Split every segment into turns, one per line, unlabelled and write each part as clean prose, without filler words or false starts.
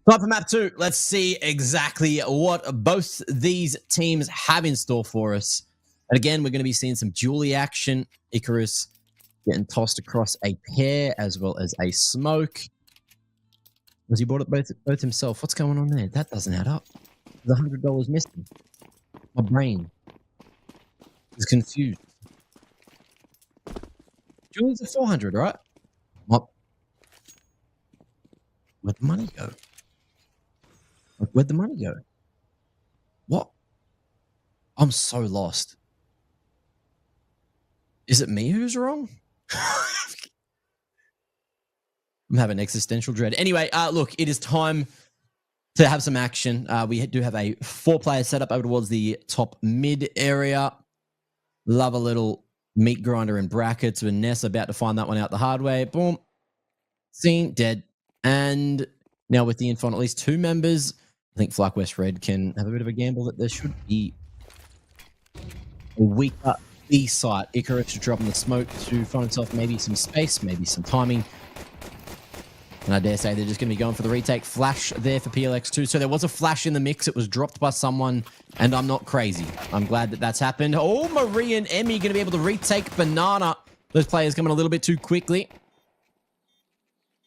Time for map 2. Let's see exactly what both these teams have in store for us. And again, we're going to be seeing some dually action. Icarus getting tossed across a pair as well as a smoke. Was he bought it both himself? What's going on there? That doesn't add up. There's $100 missing. My brain is confused. Julie's at 400, right? What? Where'd the money go? Where'd the money go? What? I'm so lost. Is it me who's wrong? I'm having existential dread. Anyway, look, it is time to have some action. We do have a 4-player setup over towards the top mid area. Love a little meat grinder in brackets. Vanessa about to find that one out the hard way. Boom. Seen. Dead. And now with the info on at least 2 members, I think FLYQUEST Red can have a bit of a gamble that there should be a weaker B site. Icarus dropping the smoke to find himself maybe some space, maybe some timing. And I dare say they're just going to be going for the retake. Flash there for PLX2. So there was a flash in the mix. It was dropped by someone, and I'm not crazy. I'm glad that that's happened. Oh, Marie and Emmy going to be able to retake Banana. Those players coming a little bit too quickly.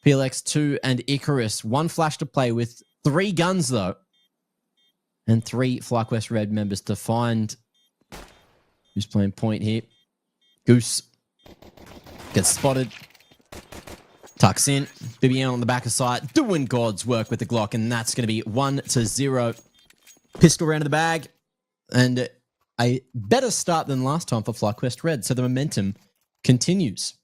PLX2 and Icarus. 1 flash to play with. 3 guns, though. And 3 FlyQuest Red members to find. Who's playing point here? Goose. Gets spotted. Tucks in. Bibian on the back of sight. Doing God's work with the Glock. And that's going to be 1-0. Pistol round in the bag. And a better start than last time for FlyQuest Red. So the momentum continues.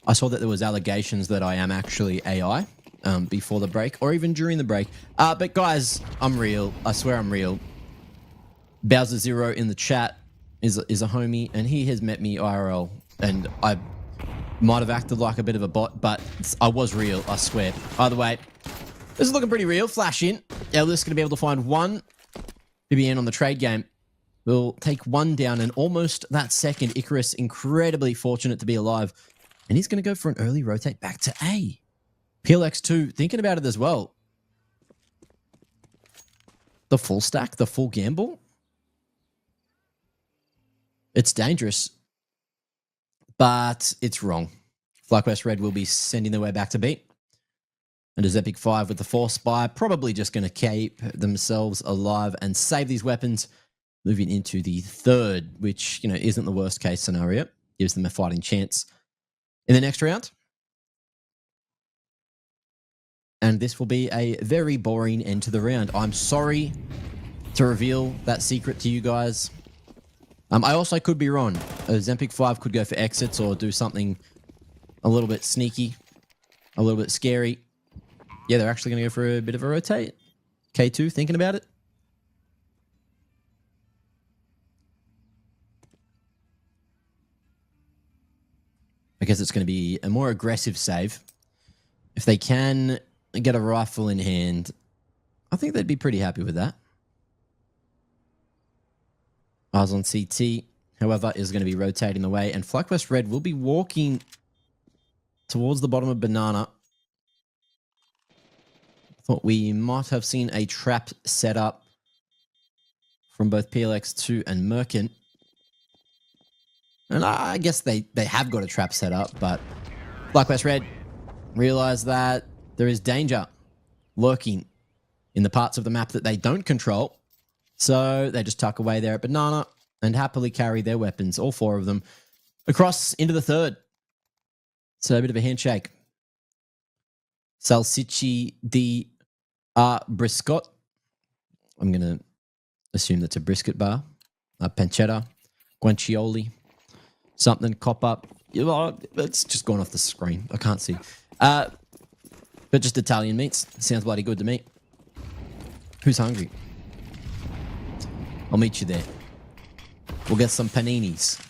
I saw that there was allegations that I am actually AI before the break or even during the break. But guys, I'm real. I swear I'm real. Bowser0 in the chat is a homie, and he has met me IRL. And I might have acted like a bit of a bot, but I was real, I swear. Either way, this is looking pretty real. Flash in. Ellis going to be able to find 1. BBN on the trade game. We'll take 1 down, and almost that second, Icarus incredibly fortunate to be alive. And he's going to go for an early rotate back to A. PLX2 thinking about it as well. The full stack, the full gamble. It's dangerous, but it's wrong. FlyQuest Red will be sending their way back to B. And OZEMPIC 5 with the 4 spy, probably just going to keep themselves alive and save these weapons. Moving into the 3rd, which, you know, isn't the worst case scenario. Gives them a fighting chance in the next round. And this will be a very boring end to the round. I'm sorry to reveal that secret to you guys. I also could be wrong. OZEMPIC 5 could go for exits or do something a little bit sneaky, a little bit scary. Yeah, they're actually going to go for a bit of a rotate. K2 thinking about it. I guess it's going to be a more aggressive save. If they can get a rifle in hand, I think they'd be pretty happy with that. Eyes on CT, however, is going to be rotating away. And FlyQuest Red will be walking towards the bottom of Banana. Thought we might have seen a trap set up from both PLX2 and Merkin. And I guess they have got a trap set up, but FlyQuest Red realize that there is danger lurking in the parts of the map that they don't control. So they just tuck away there at Banana and happily carry their weapons, all 4 of them, across into the 3rd. So a bit of a handshake. Salsichi di Briscot. I'm going to assume that's a brisket bar. Pancetta, guanciale. Something cop up. It's just gone off the screen. I can't see. But just Italian meats. Sounds bloody good to me. Who's hungry? I'll meet you there. We'll get some paninis.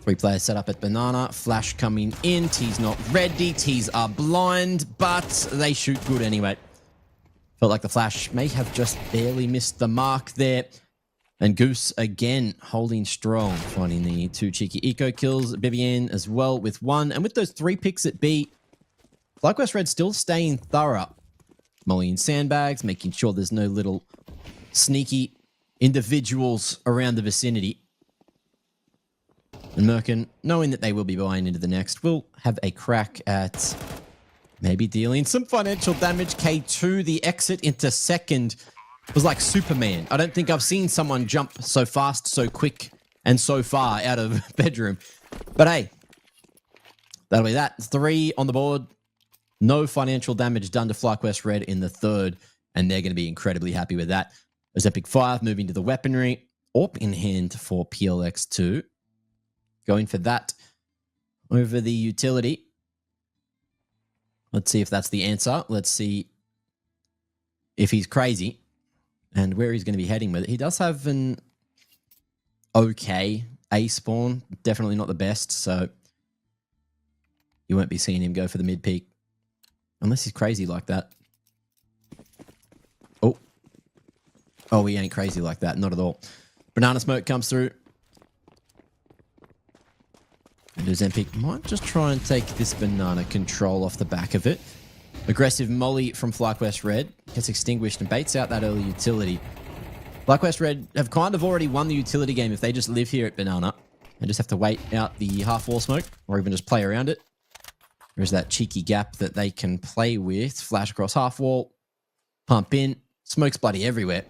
Three players set up at banana. Flash coming in. T's not ready. T's are blind, but they shoot good anyway. Felt like the flash may have just barely missed the mark there. And Goose again holding strong, finding the two cheeky eco kills. Bibian as well with one. And with those 3 picks at B, FlyQuest Red still staying thorough. Molly and sandbags, making sure there's no little sneaky individuals around the vicinity. And Merkin, knowing that they will be buying into the next, will have a crack at maybe dealing some financial damage. K2, the exit into second was like Superman. I don't think I've seen someone jump so fast, so quick, and so far out of bedroom. But hey, that'll be that. 3 on the board. No financial damage done to FlyQuest Red in the third, and they're going to be incredibly happy with that. OZEMPIC 5 moving to the weaponry. AWP in hand for PLX2. Going for that over the utility. Let's see if that's the answer. Let's see if he's crazy and where he's going to be heading with it. He does have an okay A spawn. Definitely not the best, so you won't be seeing him go for the mid peak unless he's crazy like that. Oh, he ain't crazy like that. Not at all. Banana smoke comes through. And OZEMPIC might just try and take this banana control off the back of it. Aggressive molly from FlyQuest Red gets extinguished and baits out that early utility. FlyQuest Red have kind of already won the utility game if they just live here at banana and just have to wait out the half wall smoke or even just play around it. There's that cheeky gap that they can play with. Flash across half wall, pump in, smoke's bloody everywhere.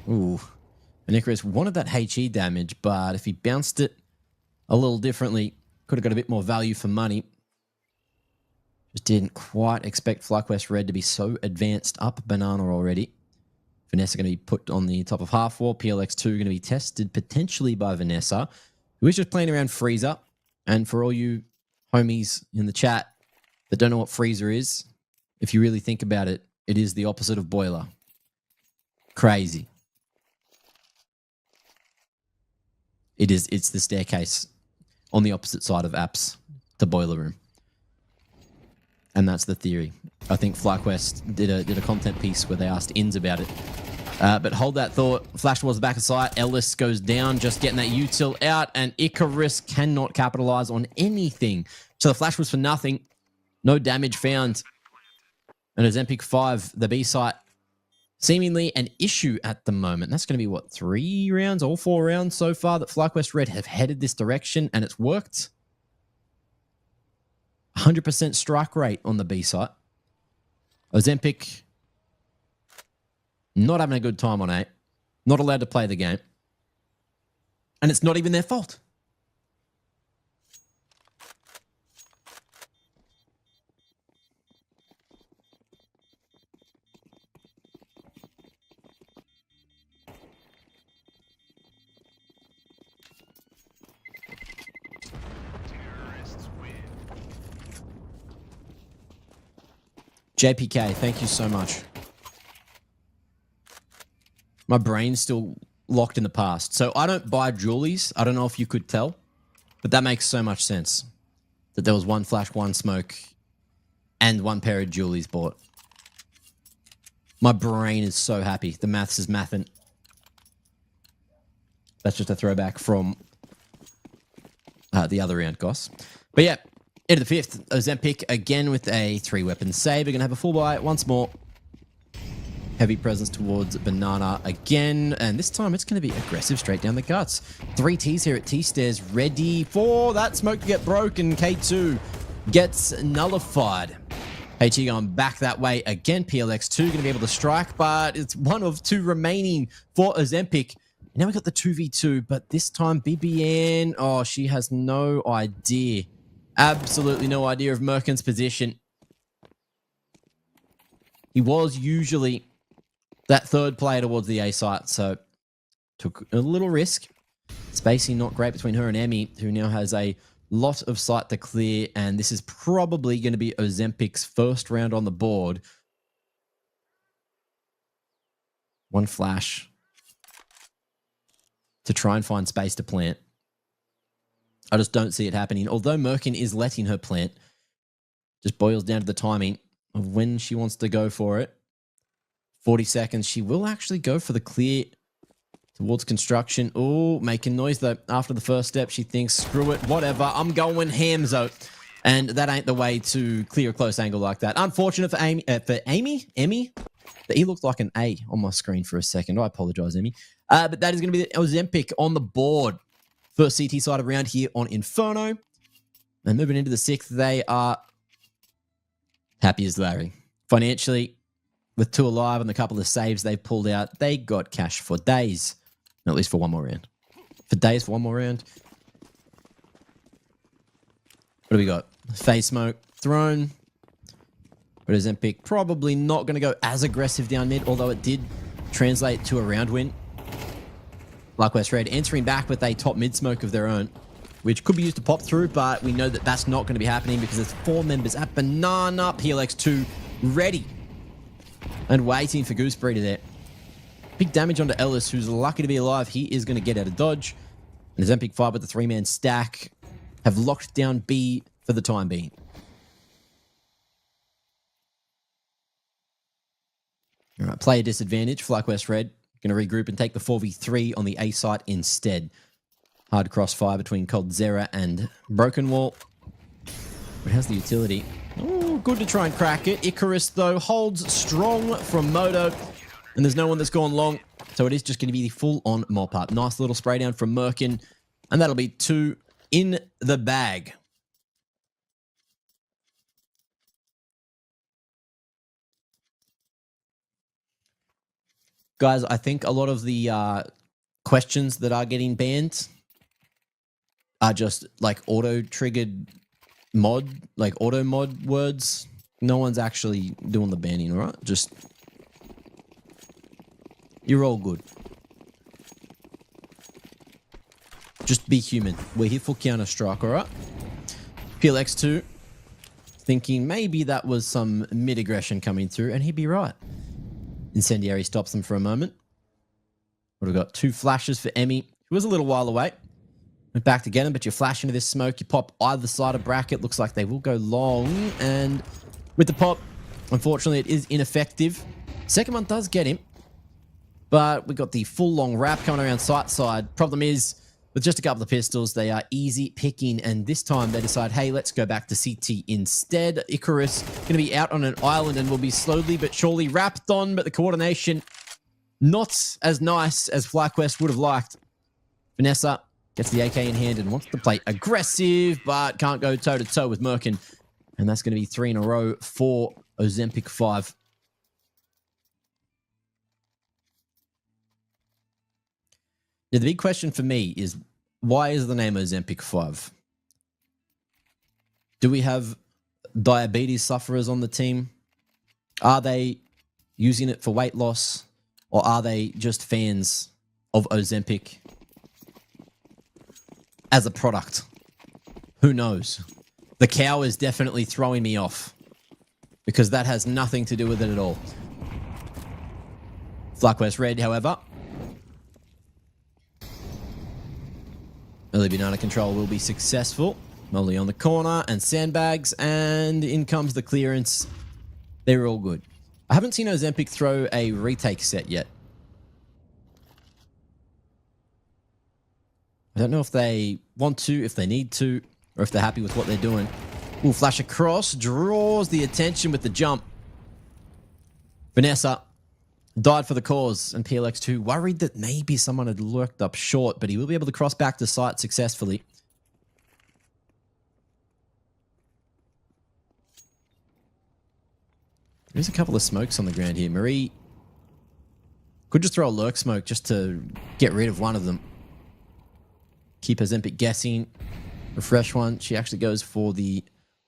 Ooh. And Icarus wanted that HE damage, but if he bounced it a little differently, could have got a bit more value for money. Just didn't quite expect FlyQuest Red to be so advanced up banana already. Vanessa going to be put on the top of half wall. PLX2 going to be tested potentially by Vanessa, who is just playing around Freezer. And for all you homies in the chat that don't know what Freezer is, if you really think about it, it is the opposite of Boiler. Crazy. It's the staircase on the opposite side of apps to Boiler Room. And that's the theory. I think FlyQuest did a content piece where they asked Ins about it. But hold that thought. Flash towards the back of sight. Ellis goes down, just getting that util out, and Icarus cannot capitalize on anything. So the flash was for nothing. No damage found. And OZEMPIC 5, the B site, seemingly an issue at the moment. That's going to be, what, 3 rounds, all 4 rounds so far that FlyQuest Red have headed this direction, and it's worked. 100% strike rate on the B site. OZEMPIC not having a good time on A. Not allowed to play the game. And it's not even their fault. JPK, thank you so much. My brain's still locked in the past. So I don't buy Julies. I don't know if you could tell, but that makes so much sense. That there was 1 flash, 1 smoke, and 1 pair of Julies bought. My brain is so happy. The maths is mathin'. That's just a throwback from the other round, Goss. But yeah, into the 5th, OZEMPIC again with a 3-weapon save. We're going to have a full buy once more. Heavy presence towards banana again. And this time it's going to be aggressive straight down the guts. 3 Ts here at T-stairs ready for that smoke to get broken. K2 gets nullified. HE going back that way again. PLX2 going to be able to strike, but it's 1 of 2 remaining for OZEMPIC. Now we got the 2v2, but this time BBN, oh, she has no idea. Absolutely no idea of Merkin's position. He was usually that 3rd player towards the A site, so took a little risk. Spacing not great between her and Emmy, who now has a lot of sight to clear, and this is probably going to be OZEMPIC's first round on the board. 1 flash. to try and find space to plant. I just don't see it happening. Although Merkin is letting her plant, just boils down to the timing of when she wants to go for it. 40 seconds. She will actually go for the clear towards construction. Oh, making noise though. After the first step, she thinks, screw it, whatever. I'm going hamzo. And that ain't the way to clear a close angle like that. Unfortunate for Amy. Emmy? He looked like an A on my screen for a second. I apologize, Emmy. But that is going to be the OZEMPIC on the board. First CT side of round here on Inferno. And moving into the 6th, they are happy as Larry. Financially, with 2 alive and a couple of saves they've pulled out, they got cash for days. At least for one more round. For days, for one more round. What do we got? Phase smoke thrown. But OZEMPIC probably not going to go as aggressive down mid, although it did translate to a round win. FLYQUEST Red answering back with a top mid smoke of their own, which could be used to pop through, but we know that that's not going to be happening because there's 4 members at Banana. PLX2 ready and waiting for Gooseberry there. Big damage onto Ellis, who's lucky to be alive. He is going to get out of dodge. And OZEMPIC 5 with the 3-man stack have locked down B for the time being. All right, player disadvantage. FLYQUEST Red going to regroup and take the 4v3 on the A site instead. Hard crossfire between Coldzera and Broken Wall. It has the utility. Oh, good to try and crack it. Icarus, though, holds strong from Moto. And there's no one that's gone long. So it is just going to be the full-on mop-up. Nice little spray down from Merkin. And that'll be 2 in the bag. Guys, I think a lot of the questions that are getting banned are just like auto-triggered mod, like auto mod words. No one's actually doing the banning, all right? Just, you're all good. Just be human. We're here for Counter-Strike, all right? PLX2 thinking maybe that was some mid-aggression coming through, and he'd be right. Incendiary stops them for a moment. What have we got? 2 flashes for Emmy, who was a little while away. Went back to get him, but you flash into this smoke. You pop either side of bracket. Looks like they will go long. And with the pop, unfortunately, it is ineffective. Second one does get him. But we got the full long wrap coming around side. Problem is, with just a couple of pistols, they are easy picking. And this time they decide, hey, let's go back to CT instead. Icarus going to be out on an island and will be slowly but surely wrapped on. But the coordination, not as nice as FLYQUEST would have liked. Vanessa gets the AK in hand and wants to play aggressive, but can't go toe-to-toe with Merkin. And that's going to be 3 in a row for OZEMPIC 5. Now, the big question for me is, why is the name OZEMPIC 5? Do we have diabetes sufferers on the team? Are they using it for weight loss? Or are they just fans of OZEMPIC as a product? Who knows? The cow is definitely throwing me off because that has nothing to do with it at all. FLYQUEST Red, however, early banana control will be successful. Molly on the corner and sandbags, and in comes the clearance. They're all good. I haven't seen OZEMPIC throw a retake set yet. I don't know if they want to, if they need to, or if they're happy with what they're doing. Ooh, flash across, draws the attention with the jump. Vanessa died for the cause, and PLX2 worried that maybe someone had lurked up short, but he will be able to cross back to site successfully. There's a couple of smokes on the ground here. Marie could just throw a lurk smoke just to get rid of one of them. Keep OZEMPIC guessing. Refresh one. She actually goes for the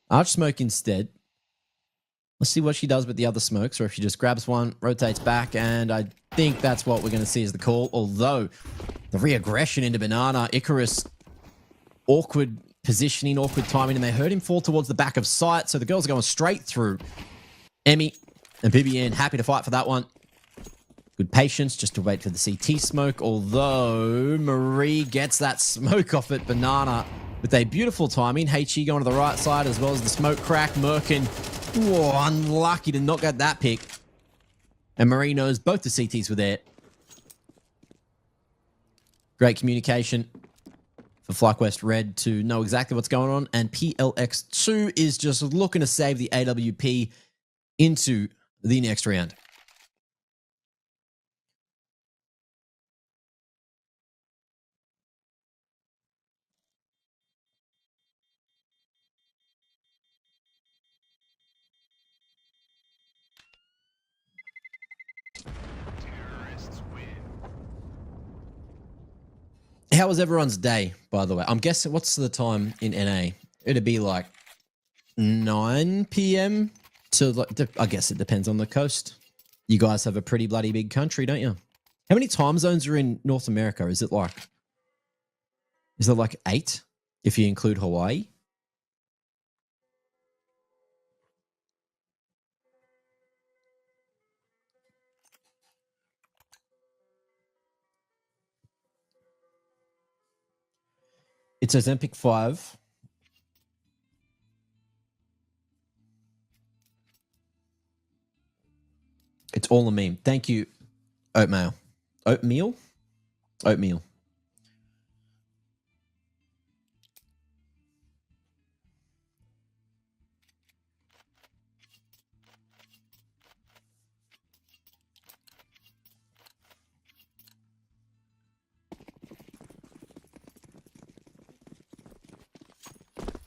arch smoke instead. Let's see what she does with the other smokes, or if she just grabs one, rotates back, and I think that's what we're going to see as the call. Although, the re-aggression into Banana, Icarus, awkward positioning, awkward timing, and they heard him fall towards the back of sight, so the girls are going straight through. Emmy and Bibian happy to fight for that one. Good patience just to wait for the CT smoke, although Marie gets that smoke off at Banana with a beautiful timing. HE going to the right side as well as the smoke crack. Merkin, whoa, unlucky to not get that pick. And Marie knows both the CTs were there. Great communication for FlyQuest Red to know exactly what's going on. And PLX2 is just looking to save the AWP into the next round. How was everyone's day, by the way? I'm guessing, what's the time in NA? It'd be like 9 p.m. to, like, I guess it depends on the coast. You guys have a pretty bloody big country, don't you? How many time zones are in North America? Is it like 8 if you include Hawaii? It's OZEMPIC 5. It's all a meme. Thank you, Oatmeal. Oatmeal? Oatmeal.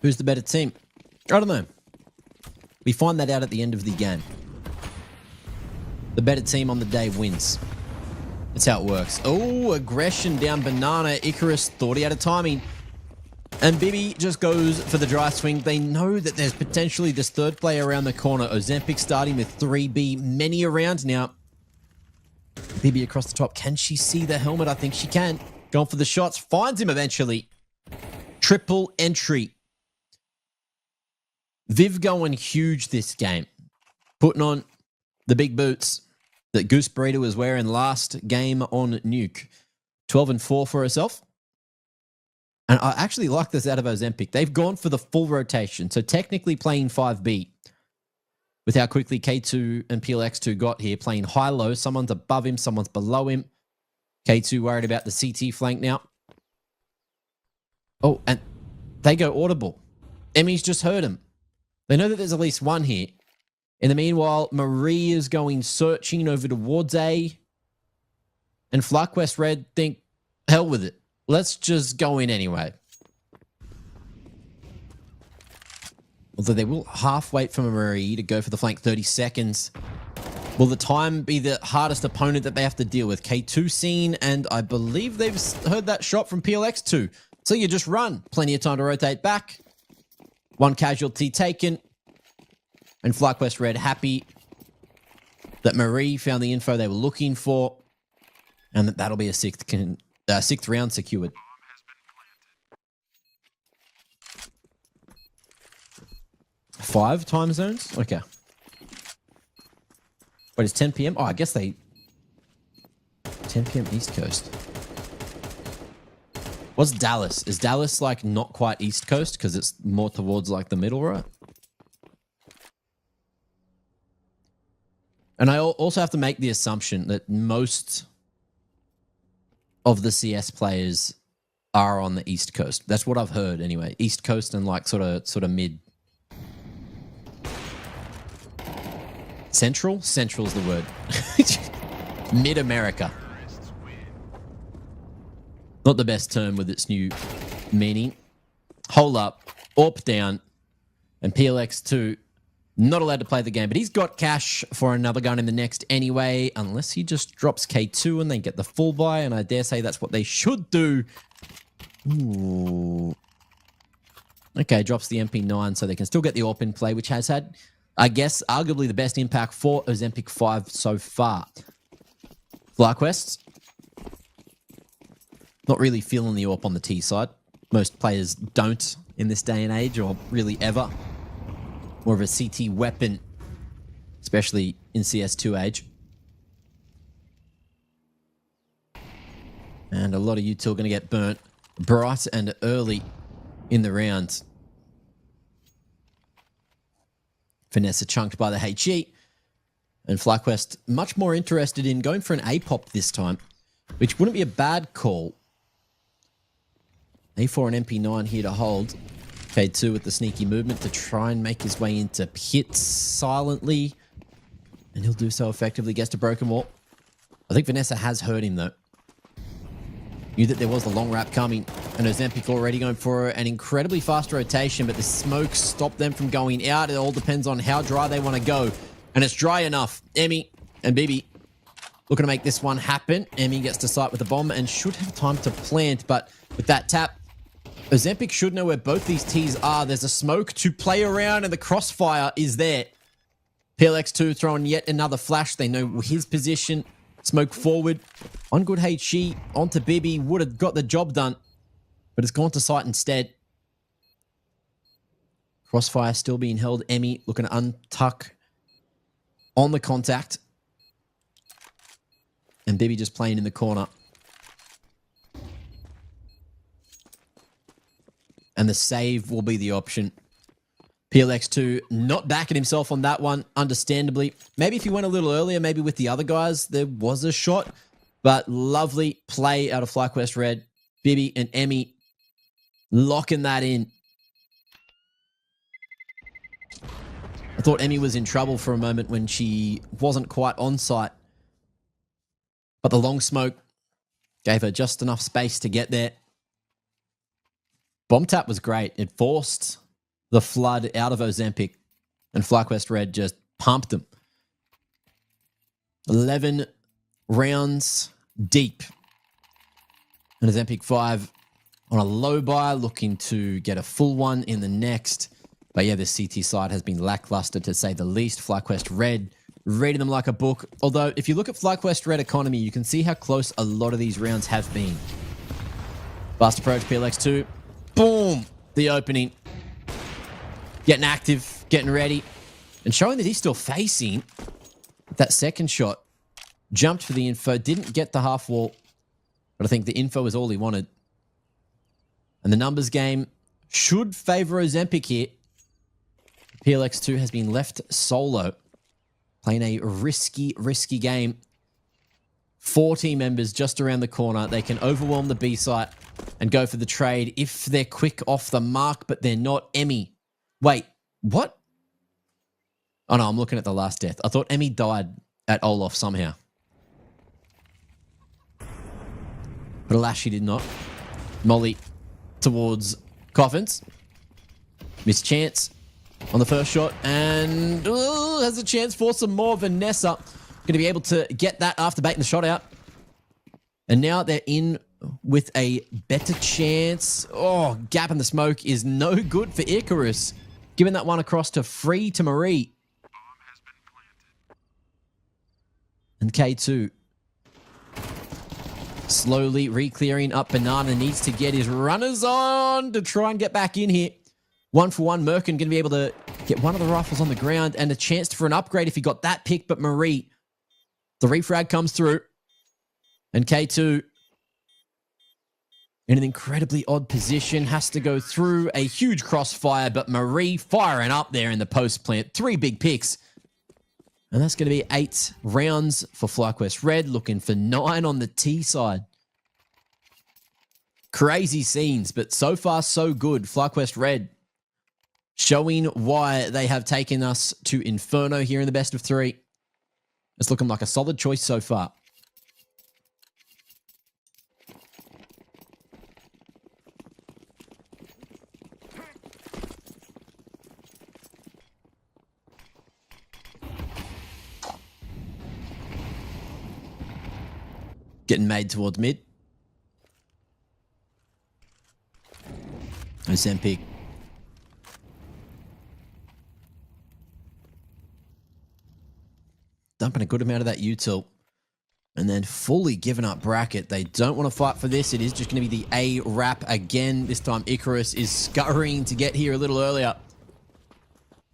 Who's the better team? I don't know. We find that out at the end of the game. The better team on the day wins. That's how it works. Oh, aggression down Banana. Icarus thought he had a timing. And Bibi just goes for the dry swing. They know that there's potentially this third player around the corner. OZEMPIC starting with 3B. Many around now. Bibi across the top. Can she see the helmet? I think she can. Going for the shots. Finds him eventually. Triple entry. Viv going huge this game. Putting on the big boots that Goose Burrito was wearing last game on Nuke. 12-4 for herself. And I actually like this out of OZEMPIC. They've gone for the full rotation. So technically playing 5B. With how quickly K2 and PLX2 got here. Playing high-low. Someone's above him. Someone's below him. K2 worried about the CT flank now. Oh, and they go audible. Emmy's just heard him. They know that there's at least one here. In the meanwhile, Marie is going searching over towards A. And FlyQuest Red think, hell with it. Let's just go in anyway. Although they will half wait for Marie to go for the flank 30 seconds. Will the time be the hardest opponent that they have to deal with? K2 seen, and I believe they've heard that shot from PLX2. So you just run. Plenty of time to rotate back. One casualty taken. And FlyQuest Red happy that Marie found the info they were looking for. And that'll be a sixth round secured. Five time zones? Okay. Wait, it's 10 p.m.? Oh, I guess 10 p.m. East Coast. What's Dallas? Is Dallas like not quite East Coast because it's more towards like the middle, right? And I also have to make the assumption that most of the CS players are on the East Coast. That's what I've heard anyway. East Coast and like sort of mid. Central? Central's the word. Mid-America. Not the best term with its new meaning. Hole up, AWP down, and PLX2 not allowed to play the game. But he's got cash for another gun in the next anyway, unless he just drops K2 and they get the full buy, and I dare say that's what they should do. Ooh. Okay, drops the MP9 so they can still get the AWP in play, which has had, I guess, arguably the best impact for OZEMPIC 5 so far. FlyQuest. Not really feeling the AWP on the T side. Most players don't in this day and age, or really ever. More of a CT weapon, especially in CS2 age. And a lot of util going to get burnt bright and early in the round. Vanessa chunked by the HE. And FlyQuest much more interested in going for an A-pop this time, which wouldn't be a bad call. A4 and MP9 here to hold. K2 with the sneaky movement to try and make his way into pits silently. And he'll do so effectively. Gets to broken wall. I think Vanessa has heard him though. Knew that there was the long wrap coming. And OZEMPIC already going for an incredibly fast rotation, but the smoke stopped them from going out. It all depends on how dry they want to go. And it's dry enough. Emmy and Bibi looking to make this one happen. Emmy gets to sight with the bomb and should have time to plant, but with that tap, OZEMPIC should know where both these T's are. There's a smoke to play around and the crossfire is there. PLX2 throwing yet another flash. They know his position. Smoke forward. On good HE onto Bibi. Would have got the job done, but it's gone to sight instead. Crossfire still being held. Emmy looking to untuck on the contact. And Bibi just playing in the corner. And the save will be the option. PLX2 not backing himself on that one, understandably. Maybe if he went a little earlier, maybe with the other guys, there was a shot. But lovely play out of FlyQuest Red. Bibi and Emmy locking that in. I thought Emmy was in trouble for a moment when she wasn't quite on site. But the long smoke gave her just enough space to get there. Bomb tap was great. It forced the flood out of OZEMPIC. And FlyQuest Red just pumped them. 11 rounds deep. And OZEMPIC 5 on a low buy, looking to get a full one in the next. But yeah, the CT side has been lackluster to say the least. FlyQuest Red reading them like a book. Although, if you look at FlyQuest Red economy, you can see how close a lot of these rounds have been. Fast approach, PLX2. Boom! The opening. Getting active, getting ready. And showing that he's still facing that second shot. Jumped for the info, didn't get the half wall. But I think the info is all he wanted. And the numbers game should favor OZEMPIC here. PLX2 has been left solo. Playing a risky game. 4 team members just around the corner. They can overwhelm the B site and go for the trade if they're quick off the mark, but they're not. Emmy. Wait, what? Oh no, I'm looking at the last death. I thought Emmy died at Olaf somehow. But alas, she did not. Molly towards Coffins. Missed chance on the first shot. And has a chance for some more. Vanessa going to be able to get that after baiting the shot out. And now they're in with a better chance. Oh, gap in the smoke is no good for Icarus. Giving that one across to free to Marie. And K2 slowly re-clearing up. Banana needs to get his runners on to try and get back in here. 1 for 1. Merkin going to be able to get one of the rifles on the ground and a chance for an upgrade if he got that pick. But Marie, the refrag comes through. And K2 in an incredibly odd position, has to go through a huge crossfire, but Marie firing up there in the post plant. 3 big picks. And that's going to be 8 rounds for FlyQuest Red, looking for 9 on the T side. Crazy scenes, but so far so good. FlyQuest Red showing why they have taken us to Inferno here in the best of 3. It's looking like a solid choice so far. Getting made towards mid. OZEMPIC. Dumping a good amount of that util. And then fully giving up bracket. They don't want to fight for this. It is just going to be the A wrap again. This time Icarus is scurrying to get here a little earlier.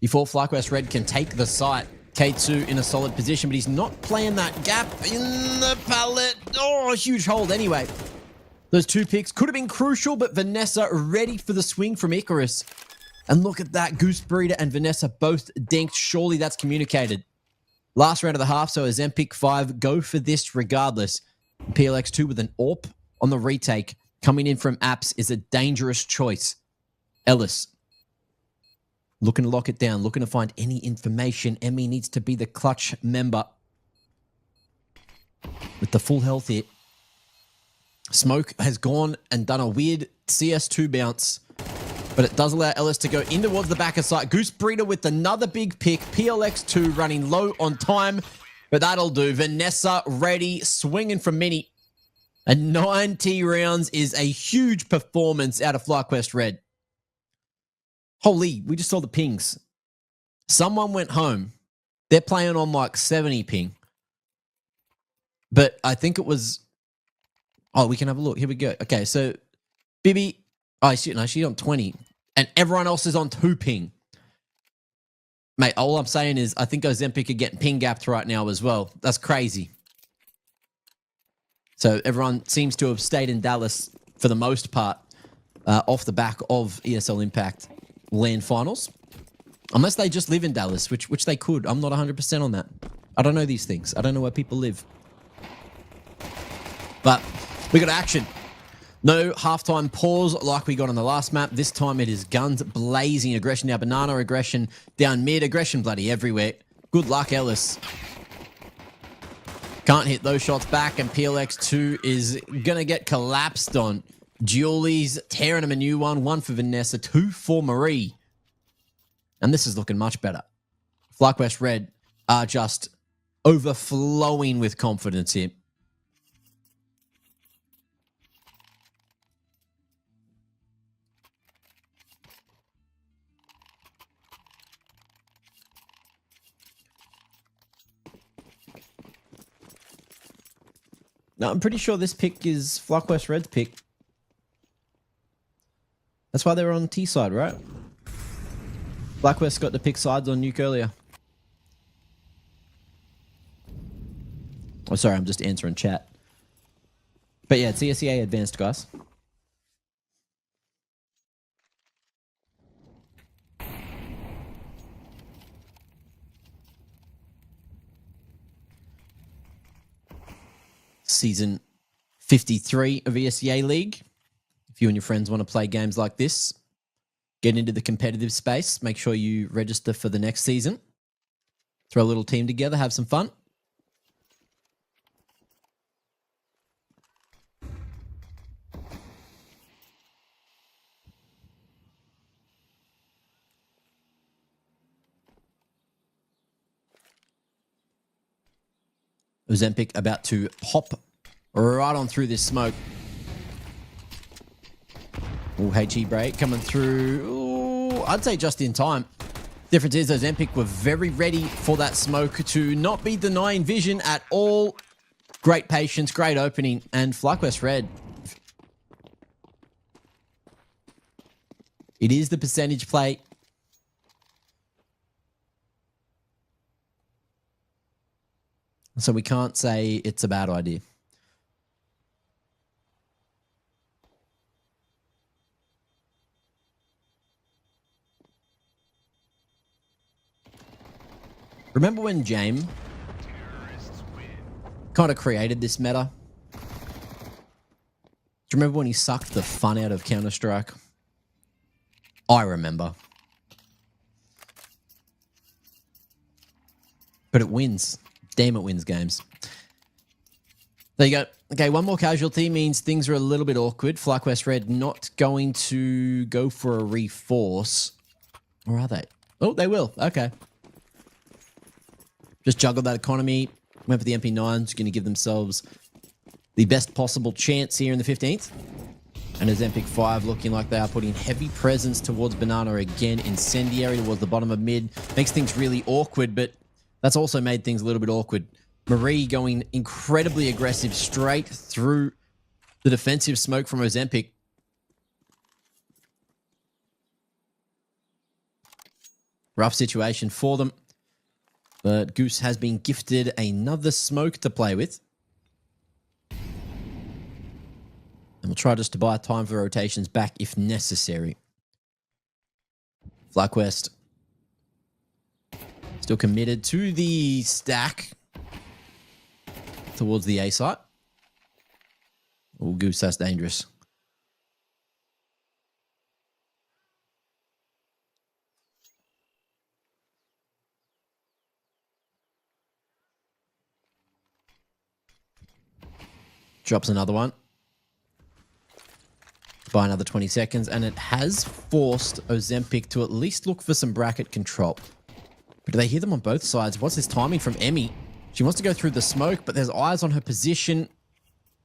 Before FlyQuest Red can take the site. K2 in a solid position, but he's not playing that gap in the pallet. Oh, a huge hold anyway. Those 2 picks could have been crucial, but Vanessa ready for the swing from Icarus. And look at that. Goose Breeder and Vanessa both dinked. Surely that's communicated. Last round of the half, so OZEMPIC 5 go for this regardless. PLX2 with an AWP on the retake. Coming in from apps is a dangerous choice. Ellis looking to lock it down, looking to find any information. Emmy needs to be the clutch member. With the full health hit. Smoke has gone and done a weird CS2 bounce. But it does allow Ellis to go in towards the back of sight. Goose Breeder with another big pick. PLX2 running low on time. But that'll do. Vanessa ready, swinging from Mini. And 90 rounds is a huge performance out of FlyQuest Red. Holy, we just saw the pings. Someone went home. They're playing on like 70 ping. But I think it was... Oh, we can have a look. Here we go. Okay, so Bibi... Oh, she's on 20. And everyone else is on 2 ping. Mate, all I'm saying is I think OZEMPIC are getting ping gapped right now as well. That's crazy. So everyone seems to have stayed in Dallas for the most part off the back of ESL Impact LAN finals. Unless they just live in Dallas, which they could. I'm not 100% on that. I don't know these things. I don't know where people live. But we got action. No halftime pause like we got on the last map. This time it is guns blazing. Aggression now. Banana aggression down mid. Aggression bloody everywhere. Good luck, Ellis. Can't hit those shots back, and PLX2 is going to get collapsed on. Julie's tearing him a new one. 1 for Vanessa, 2 for Marie. And this is looking much better. FlyQuest Red are just overflowing with confidence here. No, I'm pretty sure this pick is FlyQuest Red's pick. That's why they were on the T side, right? FlyQuest got to pick sides on Nuke earlier. Oh, sorry, I'm just answering chat. But yeah, it's ESEA advanced, guys. Season 53 of ESEA League. If you and your friends want to play games like this, get into the competitive space, make sure you register for the next season. Throw a little team together, have some fun. OZEMPIC about to pop right on through this smoke. Ooh, HE break coming through. Ooh, I'd say just in time. Difference is OZEMPIC were very ready for that smoke to not be denying vision at all. Great patience, great opening, and FlyQuest Red. It is the percentage play. So we can't say it's a bad idea. Remember when James kind of created this meta? Do you remember when he sucked the fun out of Counter-Strike? I remember. But it wins. Damn, it wins games. There you go. Okay, one more casualty means things are a little bit awkward. FlyQuest Red not going to go for a reforce. Or are they? Oh, they will. Okay. Just juggled that economy. Went for the MP9s. Going to give themselves the best possible chance here in the 15th. And OZEMPIC 5 looking like they are putting heavy presence towards Banana again. Incendiary towards the bottom of mid. Makes things really awkward, but that's also made things a little bit awkward. Marie going incredibly aggressive straight through the defensive smoke from OZEMPIC. Rough situation for them. But Goose has been gifted another smoke to play with. And we'll try just to buy time for rotations back if necessary. FLYQUEST still committed to the stack towards the A site. Oh, Goose, that's dangerous. Drops another one. By another 20 seconds, and it has forced OZEMPIC to at least look for some bracket control. But do they hear them on both sides? What's this timing from Emmy? She wants to go through the smoke, but there's eyes on her position. Has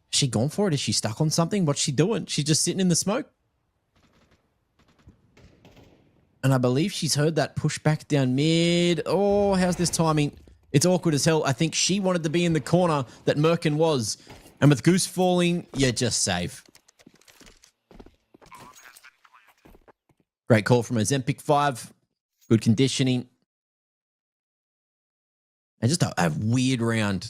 she gone for it? Is she stuck on something? What's she doing? She's just sitting in the smoke. And I believe she's heard that pushback down mid. Oh, how's this timing? It's awkward as hell. I think she wanted to be in the corner that Merkin was. And with Goose falling, you're just safe. Great call from OZEMPIC 5. Good conditioning. And just a weird round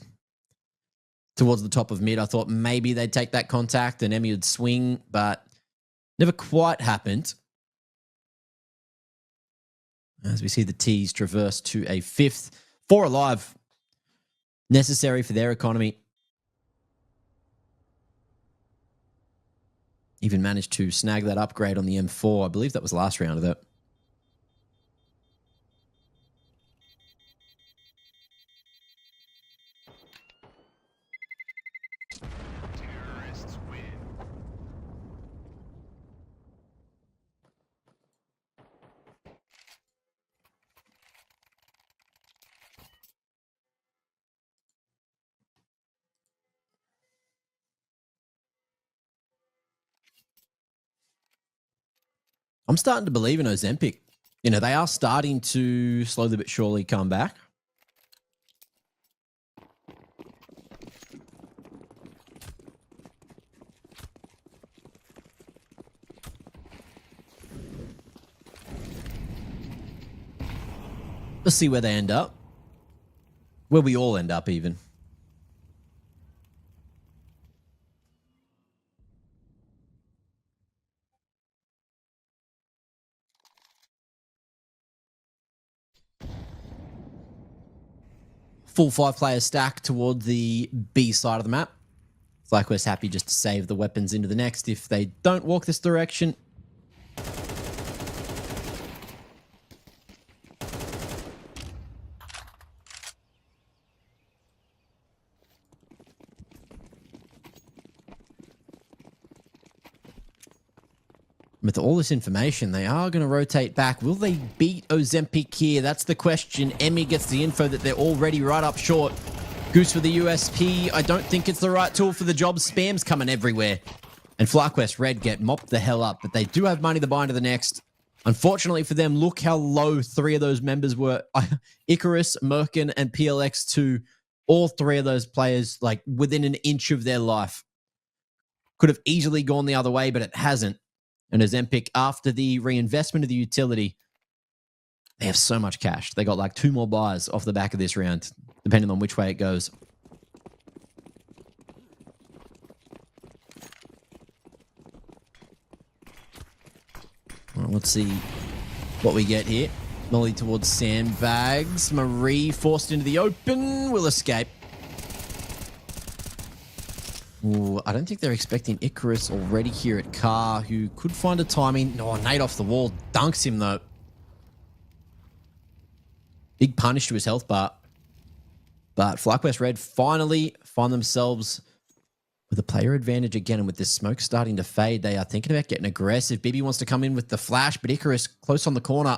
towards the top of mid. I thought maybe they'd take that contact and Emmy would swing, but never quite happened. As we see the T's traverse to a 5th. 4 alive. Necessary for their economy. Even managed to snag that upgrade on the M4. I believe that was last round of it. I'm starting to believe in OZEMPIC. You know, they are starting to slowly but surely come back. Let's see where they end up. Where we all end up, even. Full 5-player stack toward the B side of the map. FLYQUEST happy just to save the weapons into the next if they don't walk this direction. With all this information, they are going to rotate back. Will they beat OZEMPIC here? That's the question. Emmy gets the info that they're already right up short. Goose for the USP. I don't think it's the right tool for the job. Spam's coming everywhere. And FLYQUEST Red get mopped the hell up. But they do have money to buy into the next. Unfortunately for them, look how low 3 of those members were. Icarus, Merkin, and PLX2. All 3 of those players, like, within an inch of their life. Could have easily gone the other way, but it hasn't. And OZEMPIC, after the reinvestment of the utility, they have so much cash. They got like 2 more buys off the back of this round, depending on which way it goes. Well, let's see what we get here. Molly towards sandbags. Marie forced into the open. Will escape. Ooh, I don't think they're expecting Icarus already here at Car, who could find a timing. No, Nate off the wall. Dunks him, though. Big punish to his health bar. But FLYQUEST Red finally find themselves with a player advantage again. And with this smoke starting to fade, they are thinking about getting aggressive. Bibi wants to come in with the flash, but Icarus close on the corner.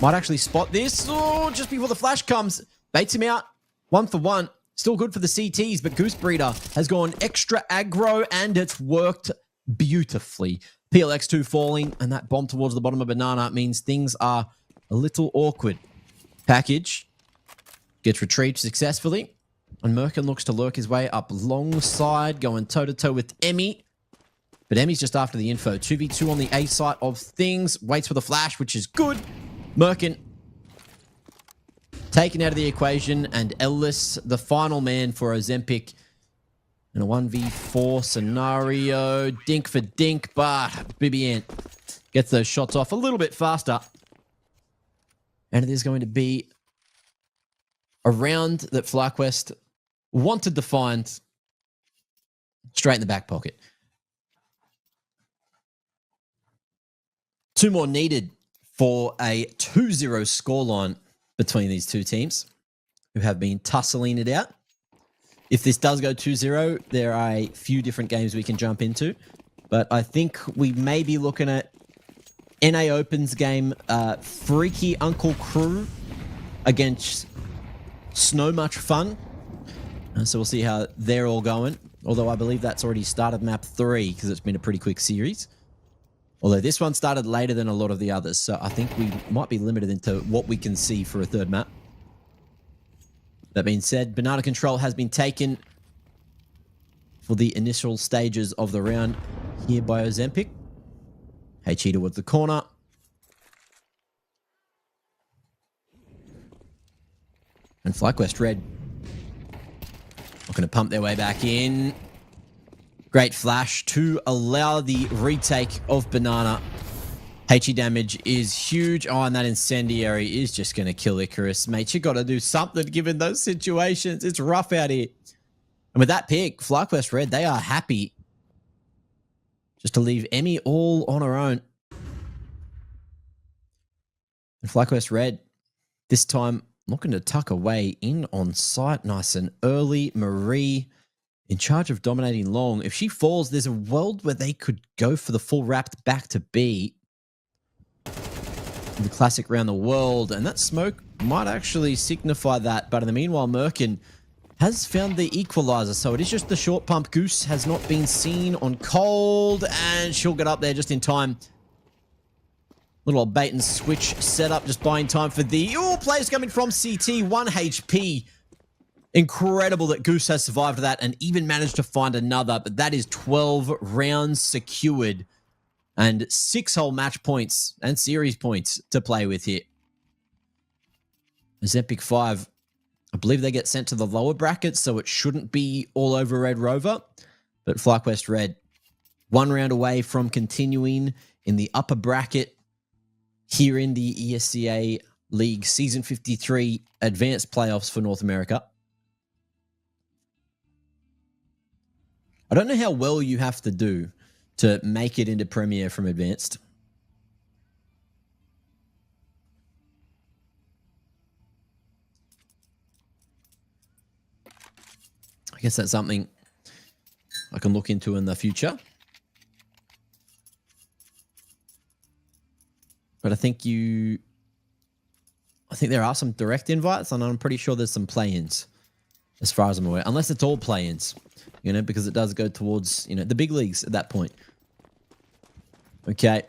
Might actually spot this. Oh, just before the flash comes. Baits him out. 1 for 1. Still good for the CTs, but Goose Breeder has gone extra aggro, and it's worked beautifully. PLX2 falling, and that bomb towards the bottom of Banana means things are a little awkward. Package gets retrieved successfully, and Merkin looks to lurk his way up alongside, going toe-to-toe with Emmy. But Emmy's just after the info. 2v2 on the A side of things. Waits for the flash, which is good. Merkin taken out of the equation, and Ellis, the final man for OZEMPIC, In a 1v4 scenario, dink for dink, but BBN gets those shots off a little bit faster. And it is going to be a round that FlyQuest wanted to find straight in the back pocket. 2 more needed for a 2-0 scoreline between these two teams who have been tussling it out. If this does go 2-0, there are a few different games we can jump into. But I think we may be looking at NA Opens game Freaky Uncle Crew against Snow Much Fun. So we'll see how they're all going. Although I believe that's already started map 3 because it's been a pretty quick series. Although this one started later than a lot of the others. So I think we might be limited into what we can see for a third map. That being said, Banana Control has been taken for the initial stages of the round here by OZEMPIC. HE towards the corner. And FlyQuest Red not going to pump their way back in. Great flash to allow the retake of Banana. HE damage is huge. Oh, and that incendiary is just going to kill Icarus. Mate, you got to do something given those situations. It's rough out here. And with that pick, FlyQuest Red, they are happy just to leave Emmy all on her own. And FlyQuest Red, this time looking to tuck away in on site nice and early. Marie in charge of dominating long. If she falls, there's a world where they could go for the full wrapped back to B. The classic round the world, and that smoke might actually signify that. But in the meanwhile, Merkin has found the equalizer, so it is just the short pump. Goose has not been seen on cold, and she'll get up there just in time. Little bait and switch setup, just buying time for the players coming from CT. 1 HP. Incredible that Goose has survived that and even managed to find another, but that is 12 rounds secured. And 6 whole match points and series points to play with here. OZEMPIC 5, I believe they get sent to the lower brackets, so it shouldn't be all over Red Rover. But FlyQuest Red, 1 round away from continuing in the upper bracket here in the ESEA League Season 53 Advanced Playoffs for North America. I don't know how well you have to do to make it into Premier from Advanced. I guess that's something I can look into in the future. But I think there are some direct invites, and I'm pretty sure there's some play-ins as far as I'm aware. Unless it's all play-ins, because it does go towards, the big leagues at that point. Okay,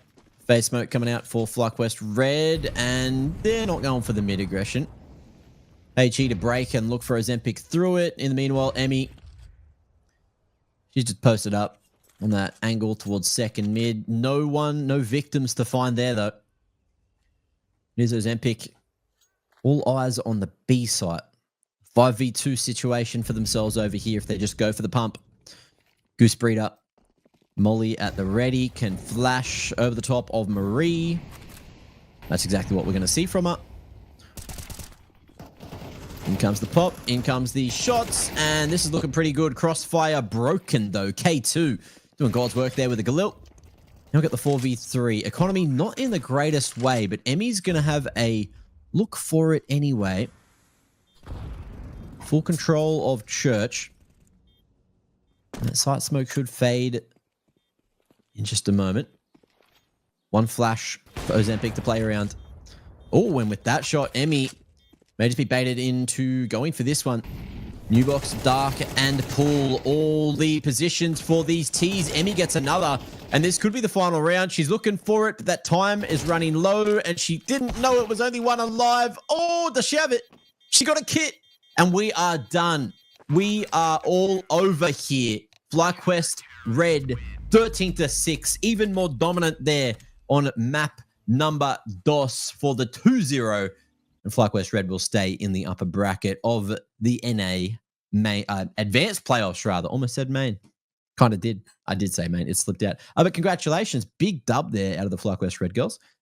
phase smoke coming out for FlyQuest Red, and they're not going for the mid-aggression. HE to break and look for OZEMPIC through it. In the meanwhile, Emmy, she's just posted up on that angle towards second mid. No victims to find there, though. Here's OZEMPIC. All eyes on the B site. 5v2 situation for themselves over here if they just go for the pump. Goose breeder. Molly at the ready. Can flash over the top of Marie. That's exactly what we're going to see from her. In comes the pop. In comes the shots. And this is looking pretty good. Crossfire broken, though. K2 doing God's work there with the Galil. Now get the 4v3. Economy not in the greatest way, but Emmy's going to have a look for it anyway. Full control of Church. And that site smoke should fade in just a moment. 1 flash for OZEMPIC to play around. Oh, and with that shot, Emmy may just be baited into going for this one. New box, dark, and pull. All the positions for these T's. Emmy gets another, and this could be the final round. She's looking for it, but that time is running low, and she didn't know it was only 1 alive. Oh, does she have it? She got a kit, and we are done. We are all over here. FlyQuest Red, 13-6, even more dominant there on map number DOS for the 2-0. And FlyQuest Red will stay in the upper bracket of the NA main advanced playoffs rather. Almost said main. Kind of did. I did say main. It slipped out. But congratulations. Big dub there out of the FlyQuest Red Girls.